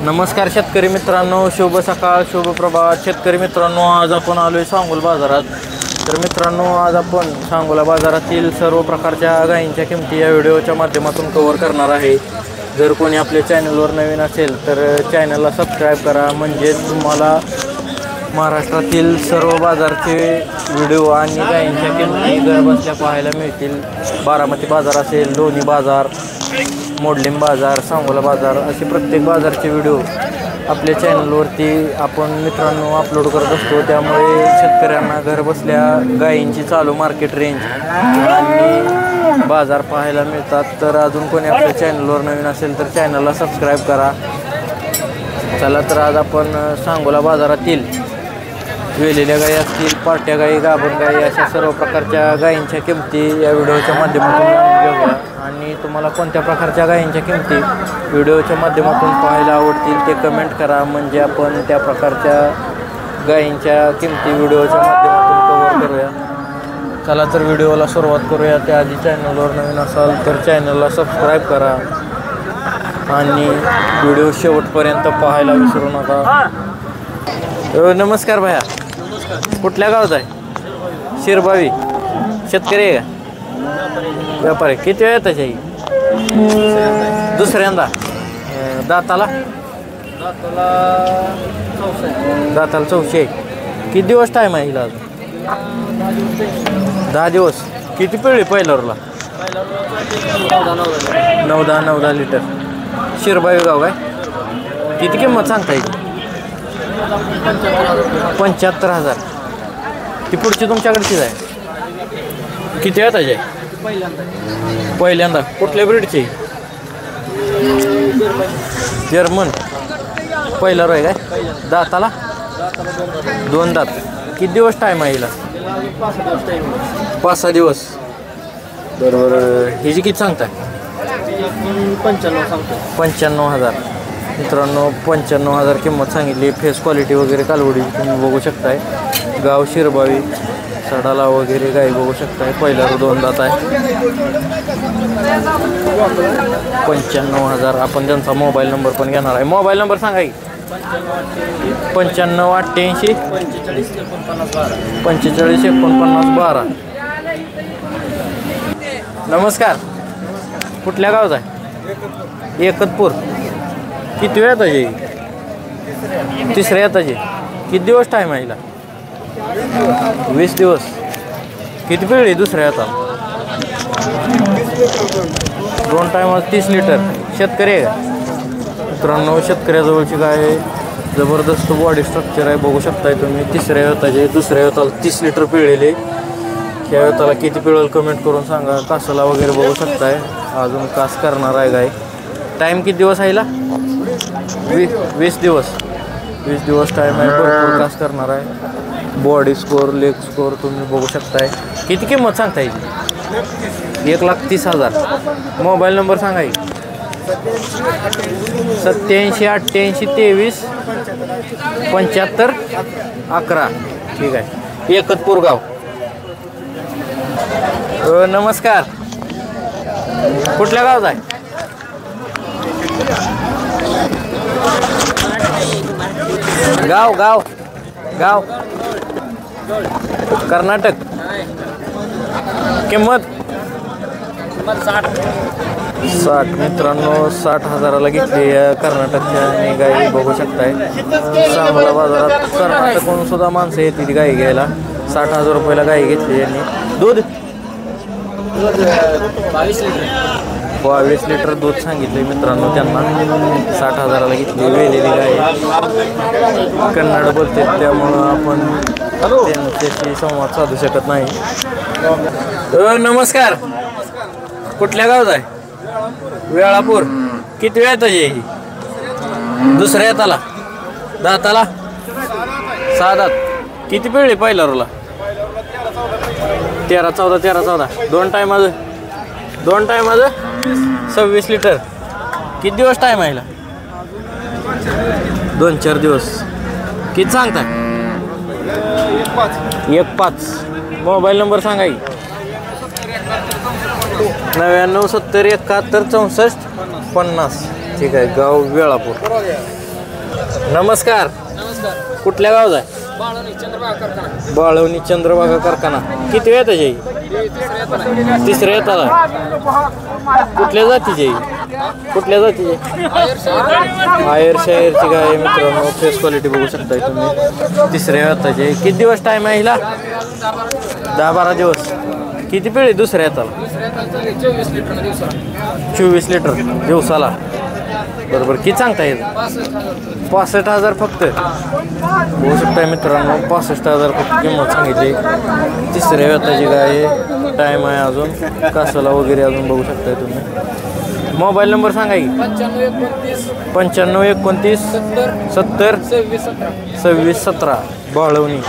नमस्कार शेतकरी मित्रांनो, शुभ सकाळ, शुभ प्रभात. शेतकरी मित्रांनो, आज आपण आलोय सांगोला बाजारात. तर मित्रांनो, आज आपण सांगोला बाजारातील सर्व प्रकारच्या गायींच्या किमती या व्हिडिओच्या माध्यमातून कव्हर करणार आहे. जर कोणी आपल्या चॅनलवर नवीन असेल तर चॅनलला सबस्क्राईब करा, म्हणजे तुम्हाला महाराष्ट्रातील सर्व बाजारचे व्हिडिओ आणि गायींच्या किमती घर बसल्या पाहायला मिळतील. बारामती बाजार असेल, लोणी बाजार, मोडलिंब बाजार, सांगोला बाजार, असे प्रत्येक बाजारचे व्हिडिओ आपल्या चॅनलवरती आपण मित्रांनो अपलोड करत असतो. त्यामुळे शेतकऱ्यांना घर बसल्या गायींची चालू मार्केट रेंज आणि बाजार पाहायला मिळतात. तर अजून कोणी आपल्या चॅनलवर नवीन असेल तर चॅनलला सबस्क्राईब करा. चला तर आज आपण सांगोला बाजारातील वेलेल्या गायी असतील, पाट्या गायी, गाभण गायी, अशा सर्व प्रकारच्या गायींच्या किमती या व्हिडिओच्या माध्यमातून घेऊया. आणि तुम्हाला कोणत्या प्रकारच्या गायींच्या किमती व्हिडिओच्या माध्यमातून पाहायला आवडतील ते कमेंट करा, म्हणजे आपण त्या प्रकारच्या गायींच्या किमती व्हिडिओच्या माध्यमातून कव्हर करूया. चला तर व्हिडिओला सुरुवात करूया. त्याआधी चॅनलवर नवीन असाल तर चॅनलला सबस्क्राईब करा आणि व्हिडिओ शेवटपर्यंत पाहायला विसरू नका. नमस्कार भैया, कुठल्या गावात आहे? शिरबावी. शेतकरी आहे का? व्यापारी. किती वेळ येतात ही? दुसऱ्यांदा. दाताला चौशे. किती दिवस टाईम आहे हिला? 10 दिवस. किती पिळली पहिल्यावरला? 9-10 लिटर. शिरबावी गाव काय? किती किंमत सांगता येईल? 75,000. ती पुढची तुमच्याकडचीच आहे? किती वेळ आहे? पहिल्यांदा. कुठल्या ब्रीडची? जर्मन. पहिला रोय काय? दाताला 2 दात. किती दिवस टाईम आहे हिला? 5-6 दिवस. बरोबर. हिची किती सांगताय? 95,000. मित्रांनो, 95,000 किंमत सांगितली. फेस क्वालिटी वगैरे कालवडी तुम्ही बघू शकताय. गाव शिरबावी. सडाला वगैरे गाई बघू शकताय. पहिल्यावर 2 दात आहे. 95,000. आपण त्यांचा मोबाईल नंबर पण घेणार आहे. मोबाईल नंबर सांगा की. 9588 454912. नमस्कार, कुठल्या गावात आहे? एकतपूर. किती वेळ येताचे? तिसऱ्या येताचे. किती दिवस टाईम आहे हिला? 20 दिवस. किती पिळली दुसऱ्या येतात? 2 टायमात 30 लिटर. शेतकरी आहे का? मित्रांनो, शेतकऱ्याजवळची गाय जबरदस्त बॉडी स्ट्रक्चर आहे, बघू शकताय तुम्ही. तिसऱ्या येताचे. दुसऱ्या येताला 30 लिटर पिळलेले. ह्या येताला किती पिळेल कमेंट करून सांगा. कासाला वगैरे बघू शकताय. अजून कास करणार आहे गाय. टाईम किती दिवस आहे हिला? 20 दिवस. 20 दिवस टाईम आहे. भरपूर कास करणार आहे. बॉडी स्कोर, लेग स्कोर तुम्ही बघू शकताय. किती किंमत सांगता येईल? 1,30,000. मोबाईल नंबर सांगा की. 87 88 23 75 11. ठीक आहे. एकतपूर गाव. नमस्कार, कुठल्या गावात आहे? गाव गाव गाव कर्नाटक. किंमत 60. मित्रांनो, 60,000ला घेतली कर्नाटकच्या आणि गाई बघू शकताय. सांगोला बाजारात कर्नाटकहून सुद्धा माणसं येतील गाई घ्यायला. 60,000 रुपयाला गाई घेतली यांनी. दूध 22 लिटर दूध सांगितले मित्रांनो त्यांना. 60,000ला घेतली. वेलेली गाय. कन्नड बोलते त्यामुळं आपण त्यांच्याशी संवाद साधू शकत नाही. नमस्कार, कुठल्या गावात आहे? वेळापूर. किती वेळ येताची ही? दुसऱ्या येताला. दाताला 6 दात. किती पिळली पहिल्या रोला? 13-14. 2 टायमाचं. 26 लिटर. किती दिवस टाईम आहे? 2-4 दिवस. किती सांगता? 1,5. मोबाईल नंबर सांगा की. 99 70 71 64 50. ठीक आहे. गाव वेळापूर. नमस्कार. नमस्कार. कुठल्या गावात आहे? बाळवणी चंद्रभागा कारखाना. बाळवणी चंद्रभागा कारखाना. किती वेळ त्याची? तिसऱ्या येताला. कुठल्या जातीची? कुठल्या जातीची? आयर शायरची गाय आहे मित्रांनो. फेस क्वालिटी बघू शकताय तुम्ही. तिसऱ्या येताची. किती दिवस टाईम आहे हिला? 10-12 दिवस. किती पिळे दुसऱ्या येताला? 24 लिटर दिवसाला. 24 लिटर दिवसाला. बरोबर. किती सांगता येईल? 65,000 फक्त. बघू शकताय मित्रांनो 65,000 फक्त किंमत सांगितली. तिसऱ्या व्यताची गाय. टाईम आहे अजून. कासाला वगैरे अजून बघू शकताय तुम्ही. मोबाईल नंबर सांगा की. 95 29 70 26 17. बाळवणी.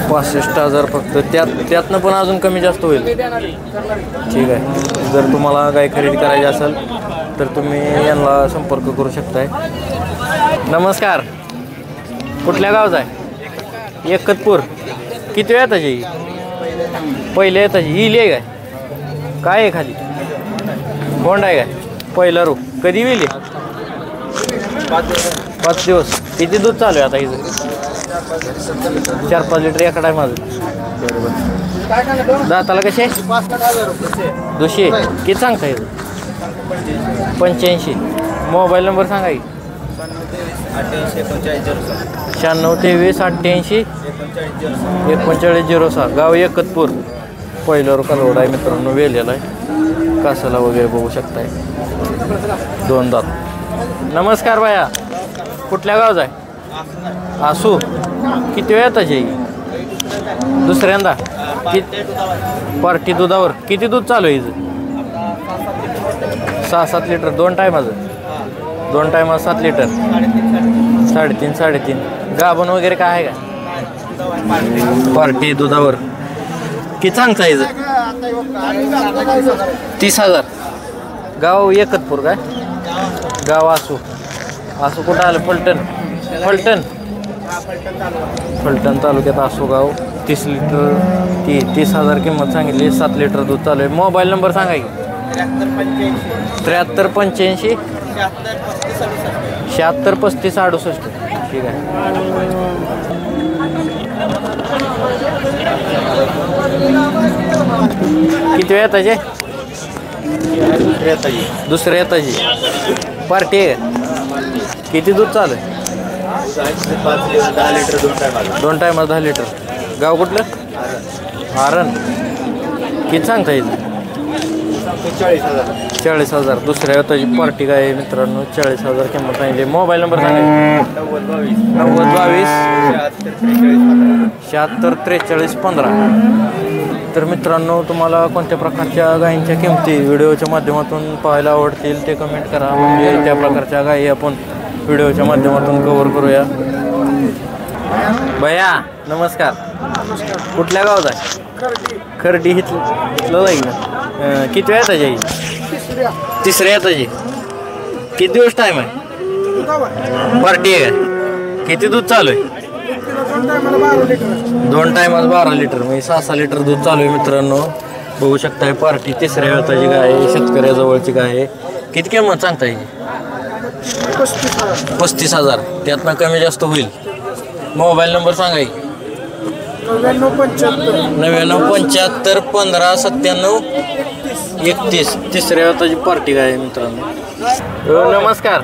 65,000 फक्त. त्यातनं पण अजून कमी जास्त होईल. ठीक आहे. जर तुम्हाला गाय खरेदी करायची असेल तर तुम्ही यांना संपर्क करू शकताय. नमस्कार. कुठल्या गावात आहे? एकतपूर. किती वेळ येताची? पहिले येताची. इली आहे काय? काय आहे खाली? कोंड आहे काय? पहिला रो. कधी विली? 5 दिवस. किती दूध चालू आहे आता इथं? 4-5 लिटर एका टायमाचं. बरोबर. दाताला कसे? 200. किती सांगता येईल? 85. मोबाईल नंबर सांगा की. 96 23 88 3906. गाव एकतपूर. पहिलं रोड आहे मित्रांनो. वेलेला आहे. कासाला वगैरे बघू शकताय. 2 दात. नमस्कार बाया. कुठल्या गावात आहे? आसू. किती वेळ येताची? दुसऱ्यांदा. पार्टी दुधावर. किती दूध चालू आहे हिचं? 6-7 लिटर. 2 टायमाचं. 2 टायमाचं 7 लिटर. 3.5 गाभण वगैरे काय आहे का? पार्टी दुधावर. किती सांगता हिचं? 30,000. गाव एकतपूर काय? गाव आसू. आसू कुठं आलं? फलटण. फलटण तालुक्यात आसू गाव. 30 लिटर. 30,000 किंमत सांगितली. 7 लिटर दूध चालू आहे. मोबाईल नंबर सांगा की. 73 85 76 35 68. ठीक आहे. किती वेळ येताचे? दुसऱ्या येताची. पार्टी आहे. किती दूध चालू आहे? 10 लिटर 2 टायमाला 10 लिटर. गाव कुठलं? आरण. किती सांगता येईल? 40,000. दुसऱ्या वेताची पार्टी काय आहे मित्रांनो. 40,000 किंमत सांगितली. मोबाईल नंबर सांगा. 90 22 76 43 15. तर मित्रांनो तुम्हाला कोणत्या प्रकारच्या गायींच्या किमती व्हिडिओच्या माध्यमातून पाहायला आवडतील ते कमेंट करा. म्हणजे त्या प्रकारच्या गायी आपण व्हिडिओच्या माध्यमातून कव्हर करूया. भैया नमस्कार. कुठल्या गावात आहे? खर्डी. इथलं जाईल ना. किती वेळ येताची? तिसऱ्या येताची. किती दिवस टाईम आहे? पार्टी आहे का? किती दूध चालू आहे? 2 टायमाला 12 लिटर. म्हणजे 6-6 लिटर दूध चालू आहे मित्रांनो. बघू शकताय. पार्टी तिसऱ्या वेताची गाय आहे. शेतकऱ्याजवळची गाय आहे. किती किंमत सांगता येईल? 35,000. त्यातनं कमी जास्त होईल. मोबाईल नंबर सांगा. 99 75 15 97 31. तिसऱ्या वेताची पार्टी गाय आहे मित्रांनो. नमस्कार.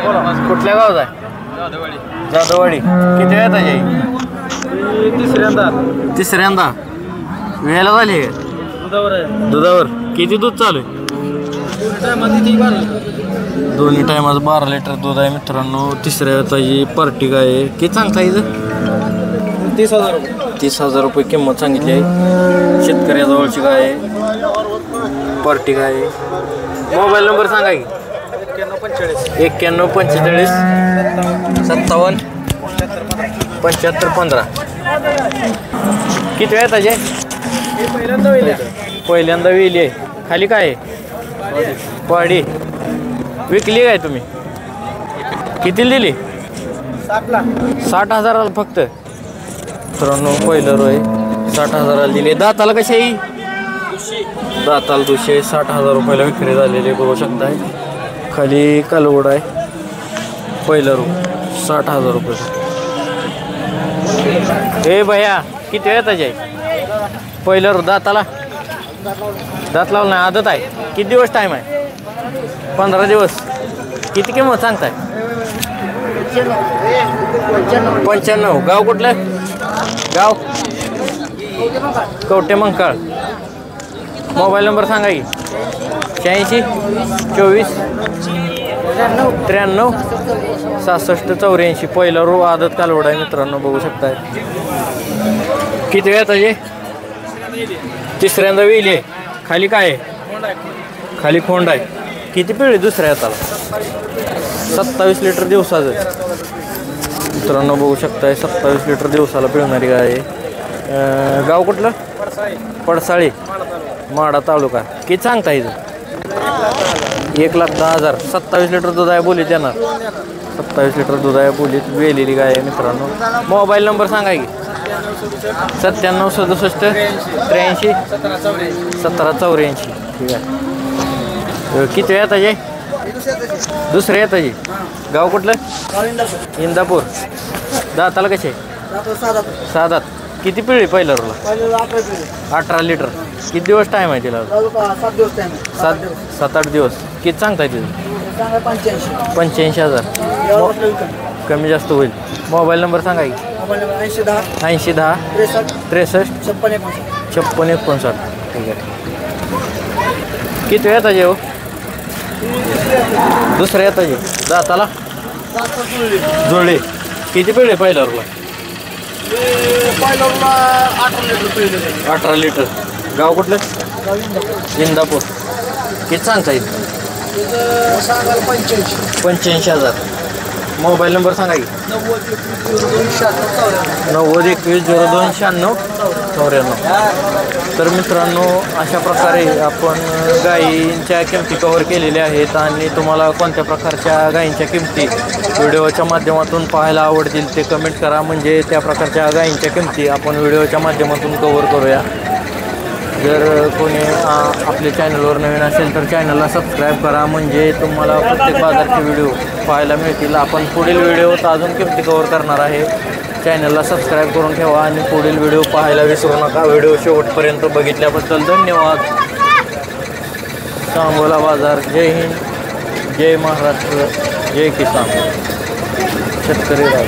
बोला. कुठल्या गावात आहे? जाधववाडी. किती वेळ येताची? तिसऱ्यांदा. वेळेला झाली आहे? दुधावर. किती दूध चालू आहे? दोन्ही टायमाचं 12 लिटर दूध आहे मित्रांनो. तिसऱ्या वेताची पार्टी गाय आहे. किती सांगता येईल? 30,000 रुपये किंमत सांगितली आहे. शेतकऱ्याजवळची गाय आहे. पार्टी गाय आहे. मोबाईल नंबर सांगा की. 91 45 57 75 15. किती वेळ येताचे? पहिल्यांदा वेली आहे. खाली काय आहे? पाडी. विकली काय तुम्ही? किती दिली? 60,000 फक्त. मित्रांनो पहिलं रोय 60,000 दिले. दाताला कशी आहे? दाताला 260,000 रुपयाला विक्री झालेली बघू शकताय. खाली कालवड आहे. पहिलं रू 60,000 रुपये. ए भैया किती वेळ त्याचे पहिलं रू दाताला दात लावलं नाही आदत आहे. किती दिवस टाईम आहे? 15 दिवस. किती किंमत सांगताय? 95. गाव कुठलं? गाव कवटे मंकाळ. मोबाईल नंबर सांगा की. 86 24 93 66 84. पहिला रो आदत कालवड आहे मित्रांनो, बघू शकताय. किती वेळ त्याचे? तिसऱ्यांदा वेली आहे. खाली काय आहे? खाली खोंड आहे. किती पिळी दुसऱ्या हाताला? 27 लिटर दिवसाचं मित्रांनो, बघू शकताय. 27 लिटर दिवसाला पिळणारी गाय आहे. गाव कुठलं? पडसाळी माडा तालुका. किती सांगता इथं? 1,10,000. 27 लिटर दूध आहे बोलीत येणार. 27 लिटर दूध आहे बोलीत वेलेली गाय आहे मित्रांनो. मोबाईल नंबर सांगा की. 97 67 83 17 84. ठीक आहे. किती वेळ येताचे? दुसरे येताचे. गाव कुठलं? इंदापूर. दाताला कसे? 6 दात. किती पिळी पहिल्या रोला? 18 लिटर. किती दिवस टाईम आहे तिला? 7-8 दिवस. किती सांगताय तिथं? 85,000. कमी जास्त होईल. मोबाईल नंबर सांगा की. 80 10 63 56 59. ठीक आहे. किती वेळ येताचे हो? दुसऱ्या येताचे. दाताला जुळले. किती पिळे पहिल्या रोला? 18 लिटर. गाव कुठलं? इंदापूर. किती सांगता येईल? 85,000. मोबाईल नंबर सांगा की. 90 21 02 96 94. तर मित्रांनो, अशा प्रकारे आपण गायींच्या किमती कव्हर केलेल्या आहेत. आणि तुम्हाला कोणत्या प्रकारच्या गायींच्या किमती व्हिडिओच्या माध्यमातून पाहायला आवडतील ते कमेंट करा. म्हणजे त्या प्रकारच्या गायींच्या किमती आपण व्हिडिओच्या माध्यमातून कव्हर करूया. जर कोणी आपल्या चॅनलवर नवीन असेल तर चॅनलला सबस्क्राईब करा. म्हणजे तुम्हाला प्रत्येक बाजारचे व्हिडिओ पाहायला मिळतील. आपण पुढील व्हिडिओत अजून किमती कव्हर करणार आहे. चॅनलला सबस्क्राईब करून ठेवा आणि पुढील व्हिडिओ पाहायला विसरू नका. व्हिडिओ शेवटपर्यंत बघितल्याबद्दल धन्यवाद. सांगोला बाजार. जय हिंद, जय महाराष्ट्र, जय किसान. शेतकरी राज.